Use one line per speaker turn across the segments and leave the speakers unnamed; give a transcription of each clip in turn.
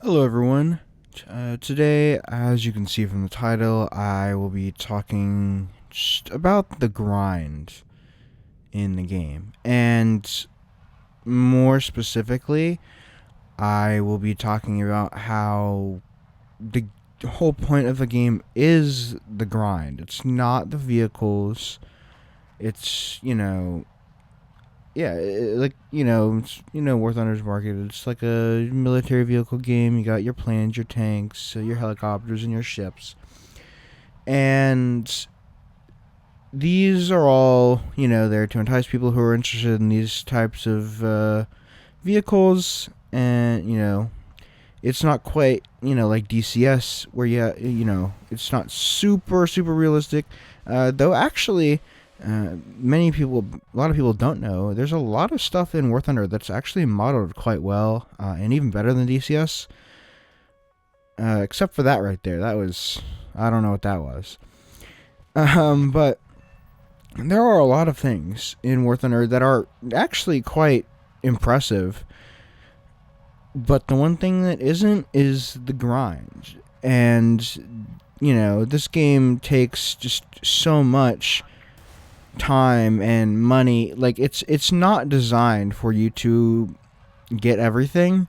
Hello everyone. Today, as you can see from the title, I will be talking just about the grind in the game. And more specifically, I will be talking about how the whole point of the game is the grind. It's not the vehicles. It's, yeah, War Thunder's market. It's like a military vehicle game. You got your planes, your tanks, your helicopters, and your ships. And these are all, there to entice people who are interested in these types of vehicles. And, it's not quite, like DCS, where it's not super, super realistic. Though, actually, a lot of people don't know, there's a lot of stuff in War Thunder that's actually modeled quite well, and even better than DCS. Except for that right there. I don't know what that was. But there are a lot of things in War Thunder that are actually quite impressive. But the one thing that isn't is the grind. And, this game takes just so much time and money. Like, it's not designed for you to get everything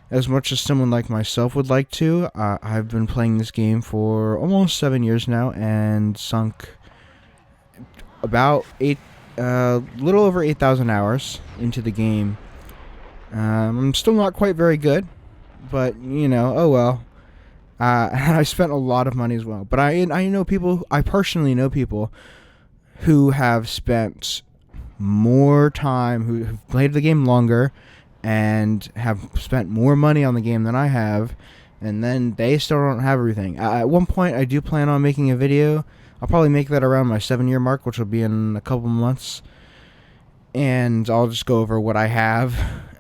as much as someone like myself would like to. I've been playing this game for almost 7 years now and sunk about little over 8,000 hours into the game. I'm still not quite very good, but oh well. I spent a lot of money as well. But I personally know people who have spent more time, who have played the game longer, and have spent more money on the game than I have, and then they still don't have everything. At one point, I do plan on making a video. I'll probably make that around my 7-year mark, which will be in a couple months, and I'll just go over what I have.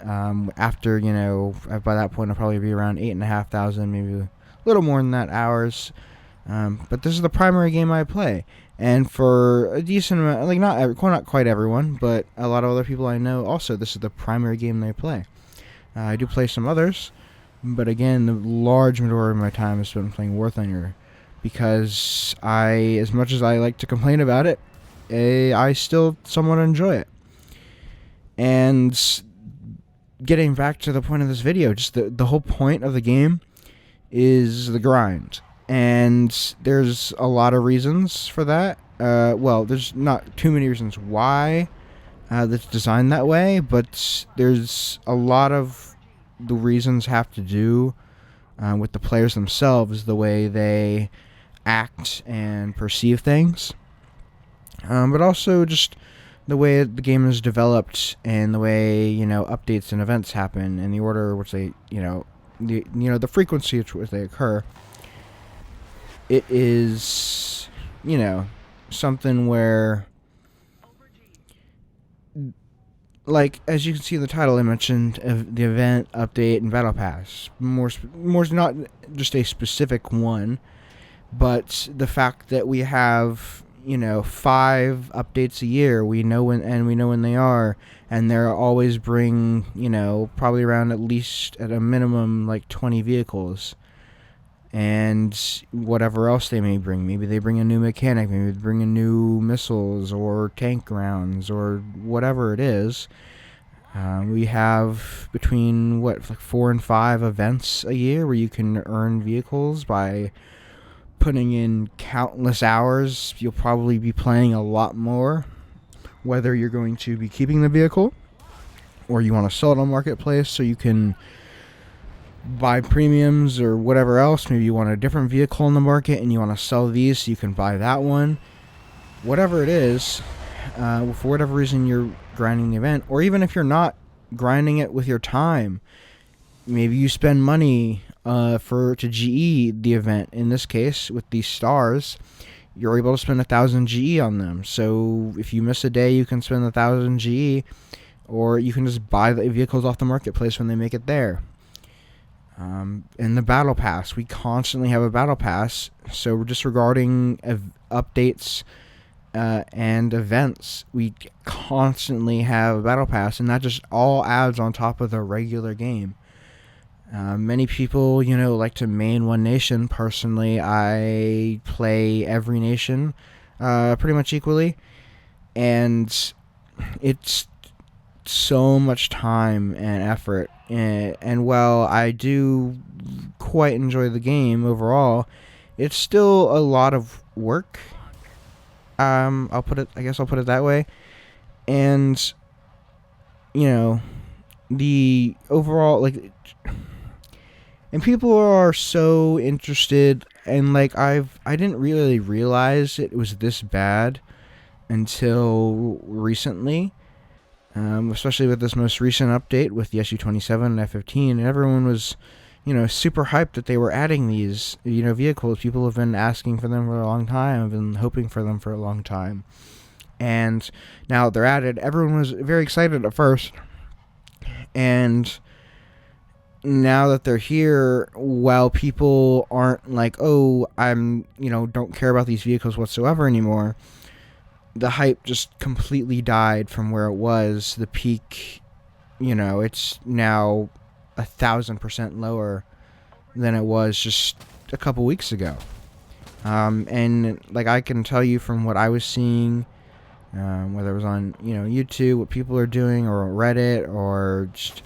After, by that point, I'll probably be around 8,500, maybe a little more than that, hours. But this is the primary game I play. And for a decent amount, like not quite everyone, but a lot of other people I know also, this is the primary game they play. I do play some others, but again, the large majority of my time is spent playing War Thunder, because as much as I like to complain about it, I still somewhat enjoy it. And getting back to the point of this video, just the whole point of the game is the grind. And there's a lot of reasons for that. There's not too many reasons why that's designed that way, but there's a lot of the reasons have to do with the players themselves, the way they act and perceive things. But also just the way the game is developed and the way, updates and events happen and the order which they, the frequency at which they occur. It is, something where, like, as you can see in the title, I mentioned the event, update, and battle pass. More not just a specific one, but the fact that we have, 5 updates a year. We know when they are, and they're always bring, probably around at least at a minimum like 20 vehicles. And whatever else they may bring. Maybe they bring a new mechanic, maybe they bring in new missiles or tank rounds or whatever it is. We have between, 4 and 5 events a year where you can earn vehicles by putting in countless hours. You'll probably be playing a lot more, whether you're going to be keeping the vehicle or you want to sell it on Marketplace so you can buy premiums or whatever else. Maybe you want a different vehicle in the market and you want to sell these so you can buy that one. Whatever it is, for whatever reason you're grinding the event, or even if you're not grinding it with your time, maybe you spend money to GE the event. In this case, with these stars, you're able to spend 1,000 GE on them. So if you miss a day, you can spend 1,000 GE, or you can just buy the vehicles off the Marketplace when they make it there. In the battle pass, we constantly have a battle pass. So disregarding updates and events, we constantly have a battle pass, and that just all adds on top of the regular game. Many people, like to main one nation. Personally, I play every nation pretty much equally, and it's so much time and effort. And while I do quite enjoy the game overall, it's still a lot of work. I guess I'll put it that way. And you know, the overall and people are so interested, and I didn't really realize it was this bad until recently. Especially with this most recent update with the SU-27 and F-15, and everyone was, super hyped that they were adding these, vehicles. People have been asking for them for a long time. Have been hoping for them for a long time, and now they're added. Everyone was very excited at first, and now that they're here, while people aren't like, oh, don't care about these vehicles whatsoever anymore, the hype just completely died from where it was. The peak, it's now 1,000% lower than it was just a couple weeks ago. And I can tell you from what I was seeing, whether it was on YouTube, what people are doing, or Reddit, or just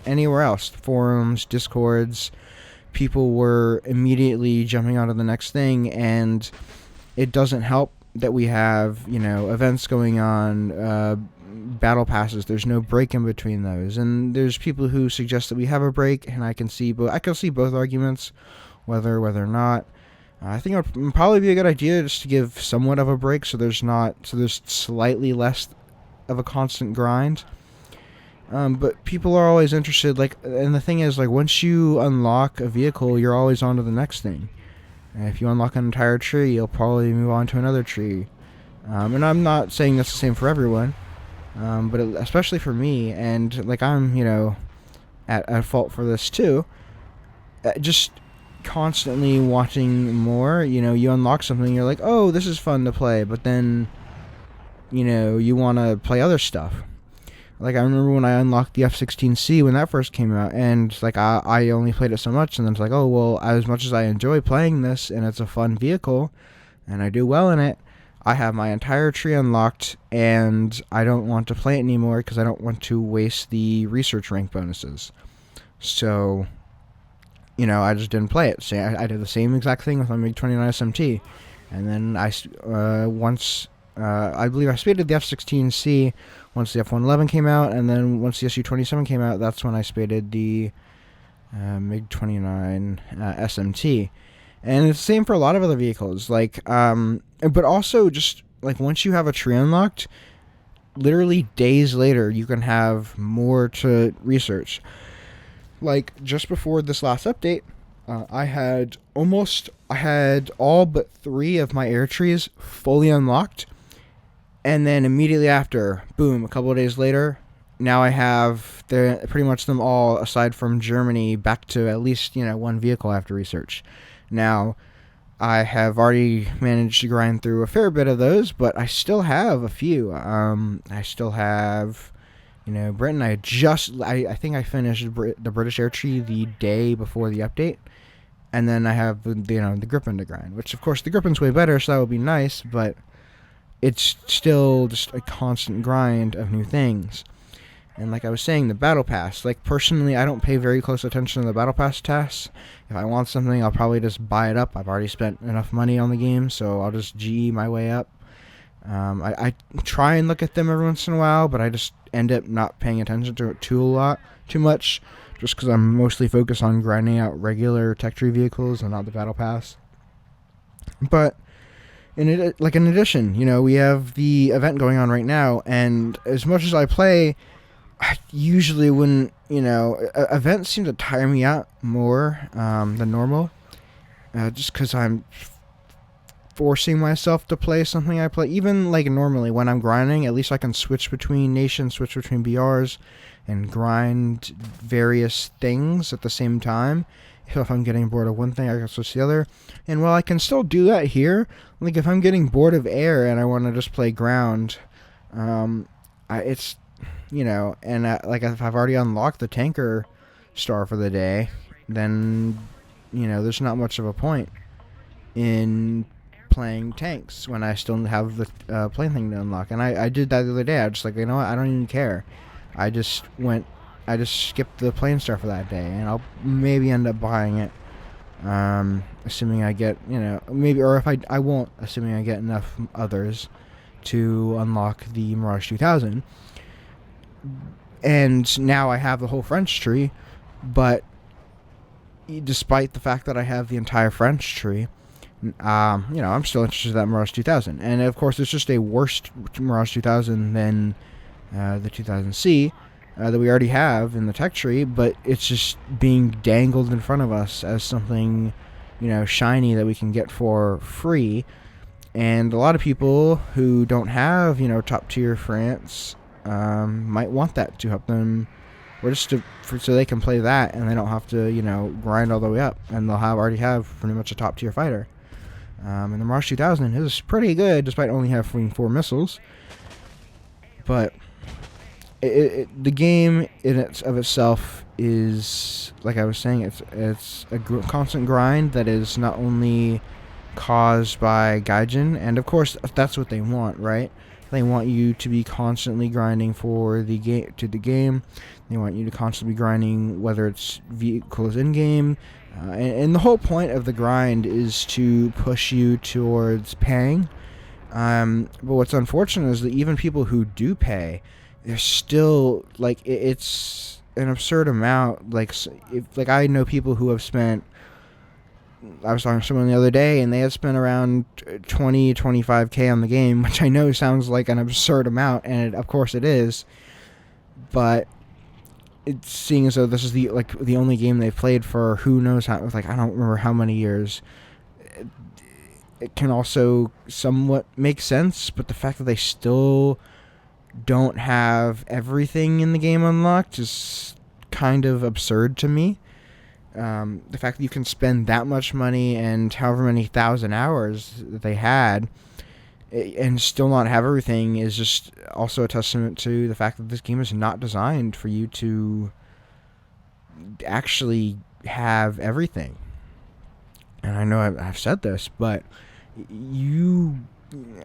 anywhere else, forums, discords, people were immediately jumping onto the next thing, and it doesn't help that we have, events going on, battle passes. There's no break in between those, and there's people who suggest that we have a break, and I can see both arguments, whether or not. I think it would probably be a good idea just to give somewhat of a break, so there's slightly less of a constant grind. But people are always interested, and the thing is, once you unlock a vehicle, you're always on to the next thing. And if you unlock an entire tree, you'll probably move on to another tree. And I'm not saying that's the same for everyone, but especially for me, and I'm, at fault for this too. Just constantly wanting more. You unlock something, you're like, oh, this is fun to play, but then, you want to play other stuff. I remember when I unlocked the F-16C when that first came out, and I only played it so much, and then it's like, oh, well, as much as I enjoy playing this, and it's a fun vehicle, and I do well in it, I have my entire tree unlocked, and I don't want to play it anymore because I don't want to waste the research rank bonuses. So, I just didn't play it. So I did the same exact thing with my MiG-29 SMT, and then I believe I spaded the F-16C once the F-111 came out, and then once the SU-27 came out, that's when I spaded the MiG-29 SMT. And it's the same for a lot of other vehicles. But also just, once you have a tree unlocked, literally days later, you can have more to research. Just before this last update, I had all but 3 of my air trees fully unlocked. And then immediately after, boom, a couple of days later, now I have pretty much them all, aside from Germany, back to at least, one vehicle after research. Now, I have already managed to grind through a fair bit of those, but I still have a few. I still have, Britain. I think I finished the British air tree the day before the update. And then I have, the Gripen to grind, which, of course, the Gripen's way better, so that would be nice, but it's still just a constant grind of new things. And like I was saying, the Battle Pass. Personally, I don't pay very close attention to the Battle Pass tasks. If I want something, I'll probably just buy it up. I've already spent enough money on the game, so I'll just GE my way up. I try and look at them every once in a while, but I just end up not paying attention to it too much, just because I'm mostly focused on grinding out regular tech tree vehicles and not the Battle Pass. But in addition, we have the event going on right now, and as much as I play, usually when, events seem to tire me out more than normal, just because I'm forcing myself to play something I play. Even normally when I'm grinding, at least I can switch between nations, switch between BRs, and grind various things at the same time. If I'm getting bored of one thing, I can switch to the other. And while I can still do that here, if I'm getting bored of air and I want to just play ground, if I've already unlocked the tanker star for the day, then, there's not much of a point in playing tanks when I still have the plane thing to unlock. And I did that the other day. I was just like, you know what, I don't even care. I just skipped the plane star for that day, and I'll maybe end up buying it, assuming I get, maybe, or if I won't, assuming I get enough others to unlock the Mirage 2000. And now I have the whole French tree, but despite the fact that I have the entire French tree, I'm still interested in that Mirage 2000. And of course, it's just a worse Mirage 2000 than the 2000C that we already have in the tech tree, but it's just being dangled in front of us as something, shiny that we can get for free. And a lot of people who don't have, top tier France might want that to help them, or just so they can play that and they don't have to, grind all the way up, and they'll already have pretty much a top tier fighter. And the Mirage 2000 is pretty good, despite only having 4 missiles. But the game in itself is, like I was saying, it's a constant grind that is not only caused by Gaijin, and of course that's what they want, right? They want you to be constantly grinding for the game. They want you to constantly be grinding, whether it's vehicles in game, and the whole point of the grind is to push you towards paying. But what's unfortunate is that even people who do pay, they're still it's an absurd amount. I know people who have spent. I was talking to someone the other day, and they had spent around 25K on the game, which I know sounds like an absurd amount, and of course it is. But it's seeing as though this is the only game they've played for who knows how. I don't remember how many years. It can also somewhat make sense, but the fact that they still don't have everything in the game unlocked is kind of absurd to me. The fact that you can spend that much money and however many thousand hours that they had and still not have everything is just also a testament to the fact that this game is not designed for you to actually have everything. And I know I've said this, but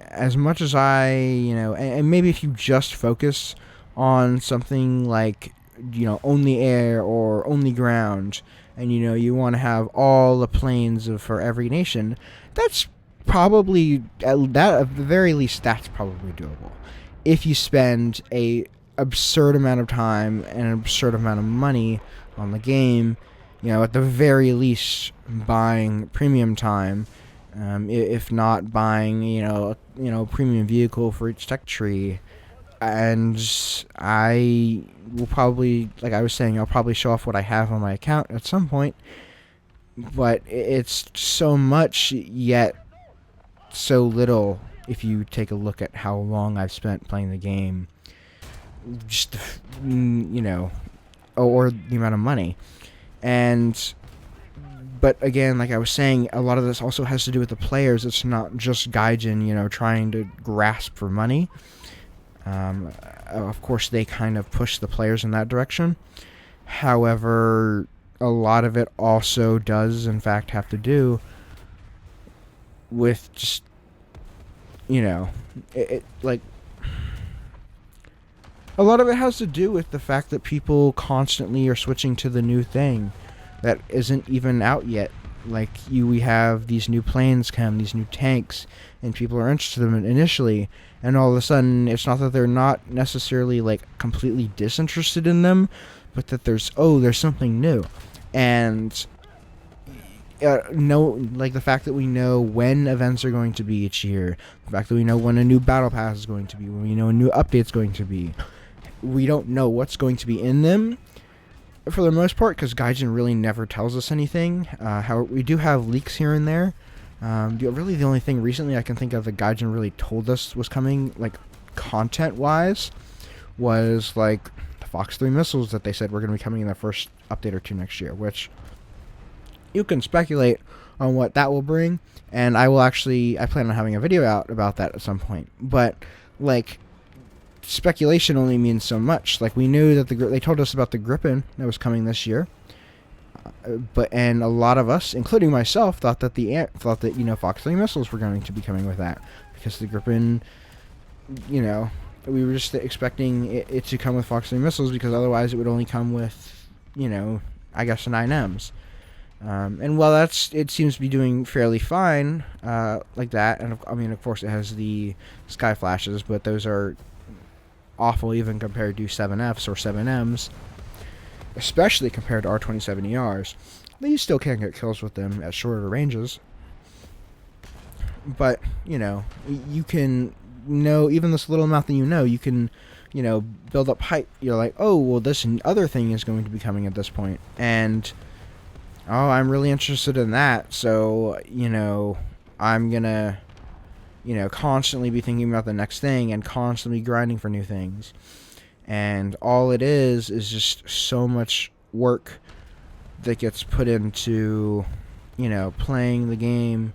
as much as and maybe if you just focus on something like, only air or only ground, and you want to have all the planes for every nation, that's probably, at the very least, that's probably doable. If you spend a absurd amount of time and an absurd amount of money on the game, at the very least buying premium time, if not buying, a premium vehicle for each tech tree. And I will probably, like I was saying, I'll probably show off what I have on my account at some point. But it's so much, yet so little if you take a look at how long I've spent playing the game. Just, or the amount of money. But again, like I was saying, a lot of this also has to do with the players. It's not just Gaijin, trying to grasp for money. Of course, they kind of push the players in that direction. However, a lot of it also does, in fact, have to do with just, a lot of it has to do with the fact that people constantly are switching to the new thing that isn't even out yet. We have these new planes come, these new tanks, and people are interested in them initially, and all of a sudden, it's not that they're not necessarily, completely disinterested in them, but that there's something new. And, the fact that we know when events are going to be each year, the fact that we know when a new battle pass is going to be, when we know a new update's going to be, we don't know what's going to be in them, for the most part, because Gaijin really never tells us anything. However, we do have leaks here and there. Really, the only thing recently I can think of that Gaijin really told us was coming, content-wise, was, the Fox 3 missiles that they said were going to be coming in the first update or two next year, which you can speculate on what that will bring, and I plan on having a video out about that at some point. But, speculation only means so much. Like, we knew that they told us about the Gripen that was coming this year, and a lot of us, including myself, thought that Fox 3 missiles were going to be coming with that, because the Gripen, we were just expecting it to come with Fox 3 missiles, because otherwise it would only come with, I guess, 9Ms. And while it seems to be doing fairly fine, like that, and of course it has the sky flashes, but those are awful even compared to 7Fs or 7Ms, especially compared to R-2070Rs. You still can get kills with them at shorter ranges, but, you can know, even this little amount that you can, build up hype. You're like, oh, well, this other thing is going to be coming at this point, and oh, I'm really interested in that, so, I'm gonna, constantly be thinking about the next thing and constantly grinding for new things. And all it is just so much work that gets put into, playing the game,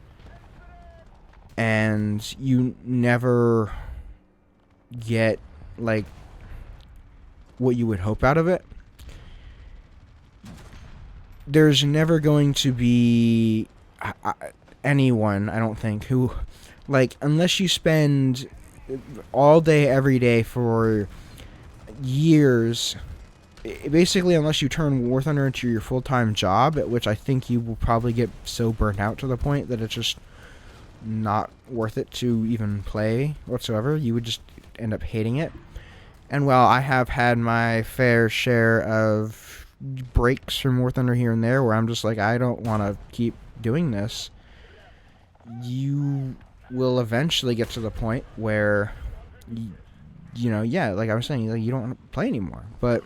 and you never get, like, what you would hope out of it. There's never going to be anyone, I don't think, who, like, unless you spend all day, every day for years, basically, unless you turn War Thunder into your full-time job, at which I think you will probably get so burnt out to the point that it's just not worth it to even play whatsoever. You would just end up hating it. And while I have had my fair share of breaks from War Thunder here and there where I'm just like, I don't want to keep doing this, you will eventually get to the point where like I was saying, like, you don't want to play anymore. But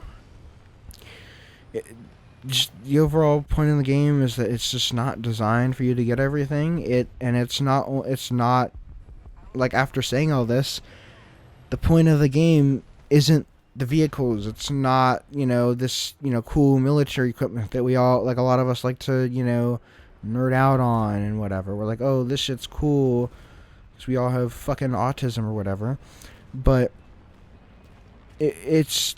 just the overall point of the game is that it's just not designed for you to get everything. It's not like, after saying all this, the point of the game isn't the vehicles. It's not, this, cool military equipment that we all, like, a lot of us like to, nerd out on and whatever. We're like, oh, this shit's cool, because we all have fucking autism or whatever. But it's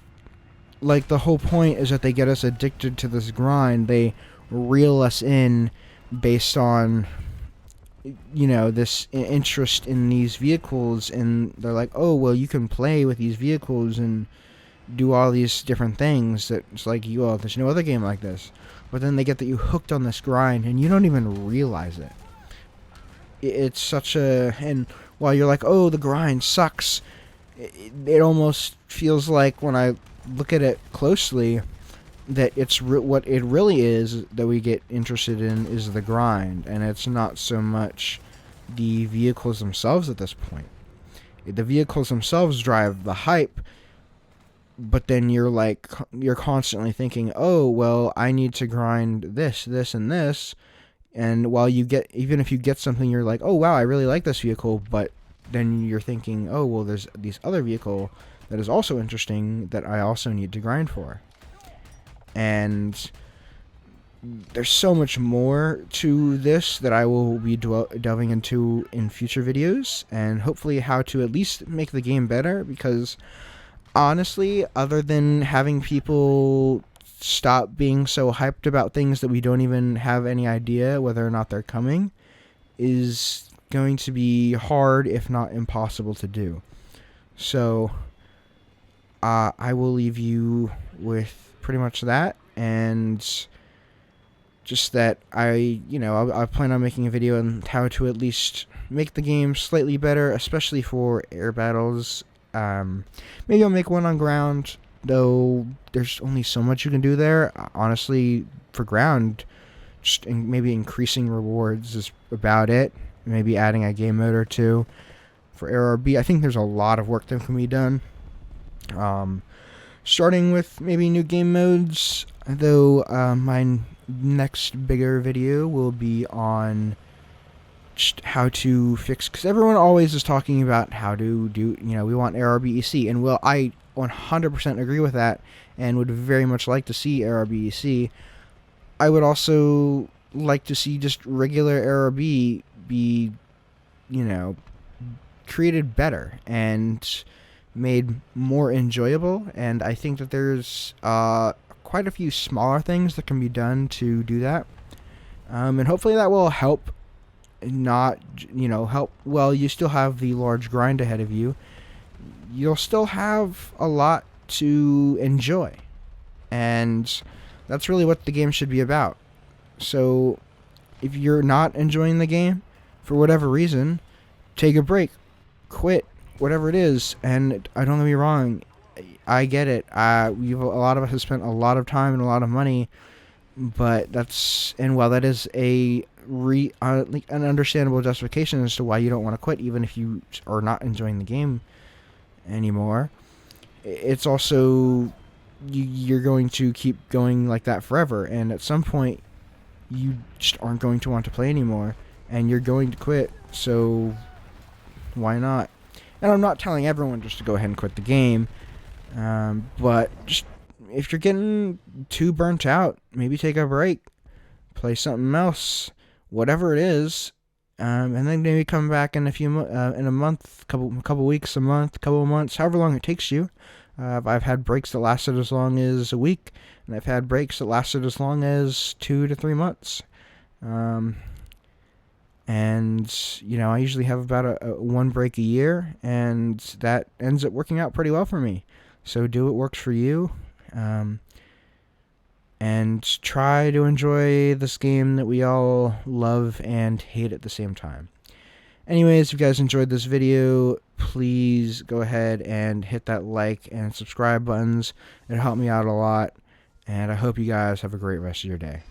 like, the whole point is that they get us addicted to this grind. They reel us in based on, this interest in these vehicles, and they're like, oh, well, you can play with these vehicles and do all these different things. That it's like, there's no other game like this. But then they get that you hooked on this grind, and you don't even realize it. It's such a... And while you're like, oh, the grind sucks, it almost feels like, when I look at it closely, that it's what it really is that we get interested in is the grind, and it's not so much the vehicles themselves at this point. The vehicles themselves drive the hype, but then you're constantly thinking, oh, well, I need to grind this, and this, and even if you get something, you're like, oh, wow, I really like this vehicle, but then you're thinking, oh, well, there's this other vehicle that is also interesting that I also need to grind for. And there's so much more to this that I will be delving into in future videos, and hopefully how to at least make the game better, because honestly, other than having people stop being so hyped about things that we don't even have any idea whether or not they're coming, is going to be hard, if not impossible, to do. So I will leave you with pretty much that, and just that I plan on making a video on how to at least make the game slightly better, especially for air battles. Maybe I'll make one on ground, though there's only so much you can do there. Honestly, for ground, just maybe increasing rewards is about it. Maybe adding a game mode or two. For ARB, I think there's a lot of work that can be done. Starting with maybe new game modes, though my next bigger video will be on just how to fix, because everyone always is talking about how to do, we want ARBEC, and well, I 100% agree with that, and would very much like to see ARBEC. I would also like to see just regular ARB be, created better, and made more enjoyable, and I think that there's quite a few smaller things that can be done to do that. And hopefully that will help not, help. Well, you still have the large grind ahead of you. You'll still have a lot to enjoy. And that's really what the game should be about. So if you're not enjoying the game, for whatever reason, take a break, quit, whatever it is. And don't get me wrong, I get it. A lot of us have spent a lot of time and a lot of money, but while that is an understandable justification as to why you don't want to quit, even if you are not enjoying the game anymore, it's also you're going to keep going like that forever, and at some point you just aren't going to want to play anymore, and you're going to quit. So why not? And I'm not telling everyone just to go ahead and quit the game, but just if you're getting too burnt out, maybe take a break, play something else, whatever it is, and then maybe come back in in a month, couple weeks, a month, couple of months, however long it takes you. I've had breaks that lasted as long as a week, and I've had breaks that lasted as long as 2 to 3 months. And I usually have about a one break a year, and that ends up working out pretty well for me. So do what works for you, and try to enjoy this game that we all love and hate at the same time. Anyways, if you guys enjoyed this video, please go ahead and hit that like and subscribe buttons. It'll help me out a lot, and I hope you guys have a great rest of your day.